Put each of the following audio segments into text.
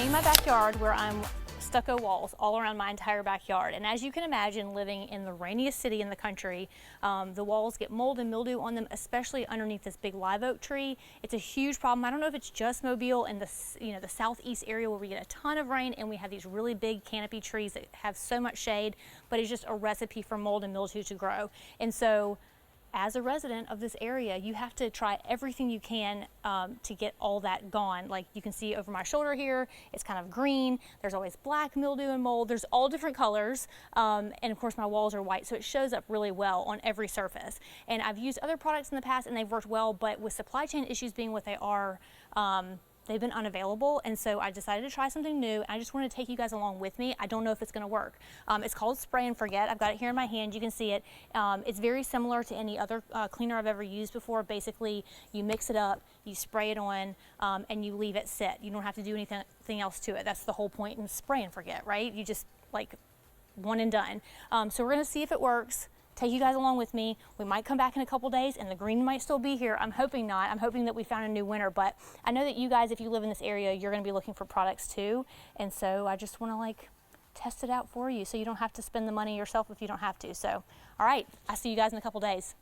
in my backyard where I'm stucco walls all around my entire backyard. And as you can imagine, living in the rainiest city in the country, the walls get mold and mildew on them, especially underneath this big live oak tree. It's a huge problem. I don't know if it's just Mobile and the southeast area where we get a ton of rain and we have these really big canopy trees that have so much shade, but it's just a recipe for mold and mildew to grow. And so as a resident of this area, you have to try everything you can to get all that gone. Like you can see over my shoulder here, it's kind of green. There's always black mildew and mold. There's all different colors. And of course my walls are white, so it shows up really well on every surface. And I've used other products in the past and they've worked well, but with supply chain issues being what they are, they've been unavailable, and so I decided to try something new. I just wanted to take you guys along with me. I don't know if it's going to work. It's called Spray and Forget. I've got it here in my hand. You can see it. It's very similar to any other cleaner I've ever used before. Basically, you mix it up, you spray it on, and you leave it sit. You don't have to do anything else to it. That's the whole point in Spray and Forget, right? You just like one and done. So we're going to see if it works. Take you guys along with me. We might come back in a couple days and the green might still be here. I'm hoping not. I'm hoping that we found a new winner, but I know that you guys, if you live in this area, you're gonna be looking for products too. And so I just wanna like test it out for you so you don't have to spend the money yourself if you don't have to. So, all right, I'll see you guys in a couple days.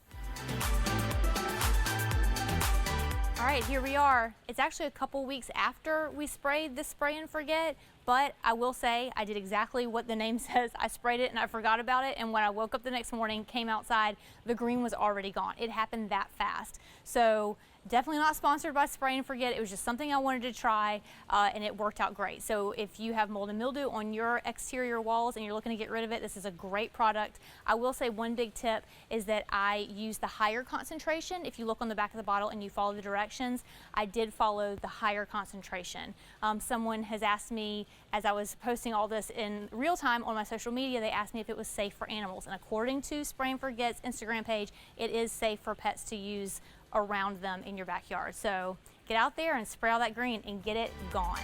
All right, here we are. It's actually a couple weeks after we sprayed this Spray and Forget, but I will say I did exactly what the name says. I sprayed it and I forgot about it, and when I woke up the next morning, came outside, the green was already gone. It happened that fast. So definitely not sponsored by Spray and Forget. It was just something I wanted to try, and it worked out great. So if you have mold and mildew on your exterior walls and you're looking to get rid of it, this is a great product. I will say one big tip is that I use the higher concentration. If you look on the back of the bottle and you follow the directions, I did follow the higher concentration. Someone has asked me, as I was posting all this in real time on my social media, they asked me if it was safe for animals. And according to Spray and Forget's Instagram page, it is safe for pets to use around them in your backyard. So get out there and spray all that green and get it gone.